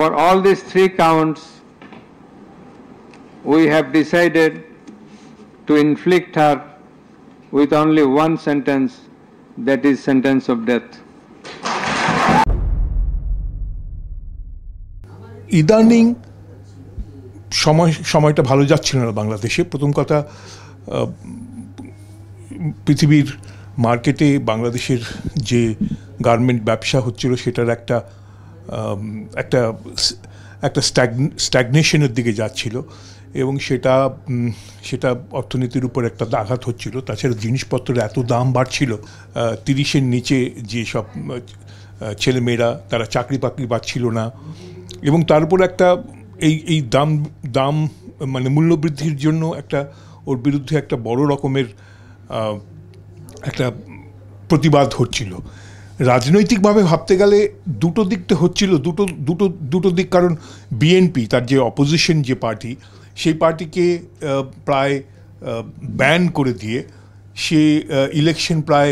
for all these 3 counts, we have decided to inflict her with only one sentence, that is sentence of death. ইদানিং সময়টা ভালো যাচ্ছিল না বাংলাদেশে। প্রথম কথা, পৃথিবীর মার্কেটে বাংলাদেশের যে গার্মেন্ট ব্যবসা হচ্ছিল সেটার একটা স্ট্যাগনেশনের দিকে যাচ্ছিল এবং সেটা অর্থনীতির উপর একটা আঘাত হচ্ছিল। তাছাড়া জিনিসপত্রের এত দাম বাড়ছিল, 30-এর নিচে যেসব ছেলেমেয়েরা তারা চাকরি বাকরি পাচ্ছিল না, এবং তারপর একটা এই দাম মানে মূল্যবৃদ্ধির জন্য ওর বিরুদ্ধে একটা বড় রকমের একটা প্রতিবাদ হচ্ছিল। রাজনৈতিকভাবে ভাবতে গেলে দুটো দিকটা হচ্ছিল, দুটো দিক। কারণ বিএনপি তার যে অপোজিশন যে পার্টি, সেই পার্টিকে প্রায় ব্যান করে দিয়ে সে ইলেকশন প্রায়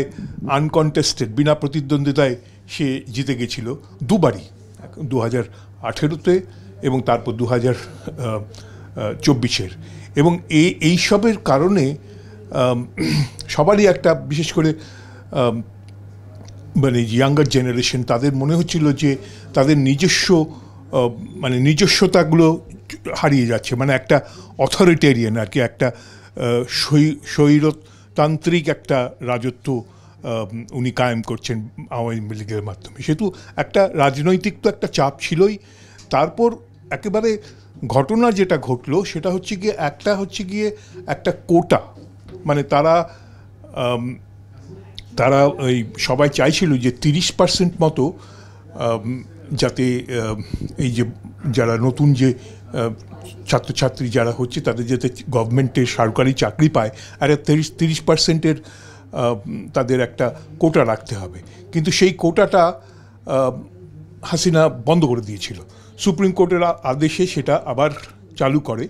আনকনটেস্টেড, বিনা প্রতিদ্বন্দ্বিতায় সে জিতে গেছিল দুবারই, 2018-তে এবং তারপর 2024-এর। এবং এইসবের কারণে সবারই একটা, বিশেষ করে মানে ইয়াঙ্গার জেনারেশন, তাদের মনে হচ্ছিল যে তাদের নিজস্বতাগুলো হারিয়ে যাচ্ছে। মানে একটা অথরিটেরিয়ান আর কি, একটা স্বৈরতান্ত্রিক একটা রাজত্ব উনি কায়েম করছেন আওয়ামী লীগের মাধ্যমে। সেহেতু একটা রাজনৈতিক তো একটা চাপ ছিলই। তারপর একেবারে ঘটনা যেটা ঘটলো সেটা হচ্ছে গিয়ে একটা কোটা, মানে তারা ওই সবাই চাইছিল যে 30% মতো যাতে এই যে যারা নতুন যে ছাত্রছাত্রী যারা হচ্ছে তাদের যাতে গভর্নমেন্টের সরকারি চাকরি পায়, আর 30%-এর তাদের একটা কোটা রাখতে হবে। কিন্তু সেই কোটাটা হাসিনা বন্ধ করে দিয়েছিল। সুপ্রিম কোর্টের আদেশে সেটা আবার চালু করে,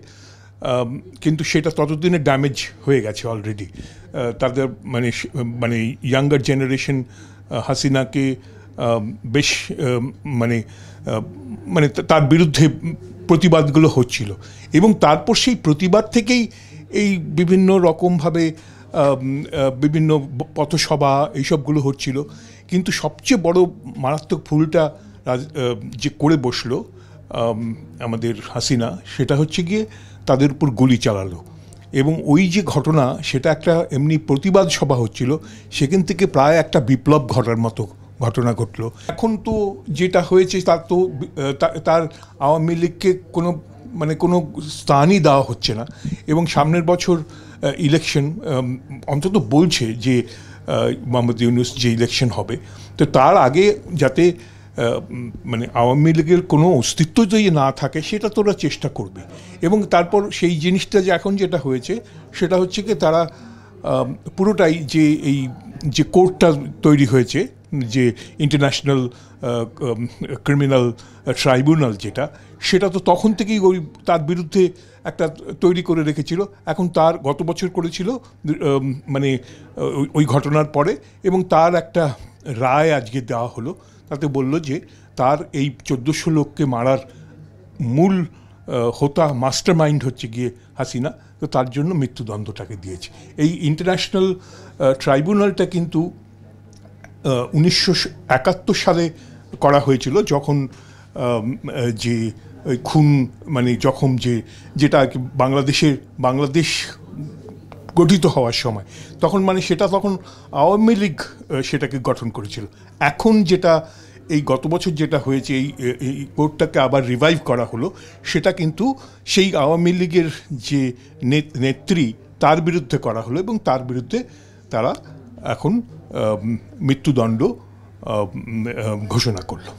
কিন্তু সেটা ততদিনে ড্যামেজ হয়ে গেছে অলরেডি। তাদের মানে ইয়াঙ্গার জেনারেশন হাসিনাকে বেশ মানে তার বিরুদ্ধে প্রতিবাদগুলো হচ্ছিল, এবং তারপর সেই প্রতিবাদ থেকেই এই বিভিন্ন রকমভাবে বিভিন্ন পথসভা এইসবগুলো হচ্ছিল। কিন্তু সবচেয়ে বড় মারাত্মক ভুলটা যে করে বসলো আমাদের হাসিনা, সেটা হচ্ছে গিয়ে তাদের উপর গুলি চালালো। এবং ওই যে ঘটনা, সেটা একটা এমনি প্রতিবাদ সভা হচ্ছিল, সেখান থেকে প্রায় একটা বিপ্লব ঘটার মতো ঘটনা ঘটলো। এখন তো যেটা হয়েছে তার আওয়ামী লীগকে কোনো স্থানই দেওয়া হচ্ছে না। এবং সামনের বছর ইলেকশন, অন্তত বলছে যে মোহাম্মদ ইউনূস যে ইলেকশন হবে, তো তার আগে যাতে মানে আওয়ামী লীগের কোনো অস্তিত্ব যদি না থাকে সেটা তোরা চেষ্টা করবে। এবং তারপর সেই জিনিসটা যে এখন যেটা হয়েছে সেটা হচ্ছে কি, তারা পুরোটাই এই যে কোর্টটা তৈরি হয়েছে, যে ইন্টারন্যাশনাল ক্রিমিনাল ট্রাইব্যুনাল সেটা তো তখন থেকেই তার বিরুদ্ধে একটা তৈরি করে রেখেছিল। এখন তার গত বছর করেছিল মানে ওই ঘটনার পরে, এবং তার একটা রায় আজকে দেওয়া হলো। তাতে বলল যে তার এই 1400 লোককে মারার মূল মাস্টার মাইন্ড হচ্ছে গিয়ে হাসিনা, তো তার জন্য মৃত্যুদণ্ডটাকে দিয়েছে। এই ইন্টারন্যাশনাল ট্রাইব্যুনালটা কিন্তু 1971 সালে করা হয়েছিল, যখন যে খুন মানে যখন যেটা আর কি বাংলাদেশ গঠিত হওয়ার সময়, তখন তখন আওয়ামী লীগ সেটাকে গঠন করেছিল। এখন যেটা এই গত বছর যেটা হয়েছে, এই কোর্টটাকে আবার রিভাইভ করা হলো, সেটা কিন্তু সেই আওয়ামী লীগের যে নেত্রী তার বিরুদ্ধে করা হলো, এবং তার বিরুদ্ধে তারা এখন মৃত্যুদণ্ড ঘোষণা করলো।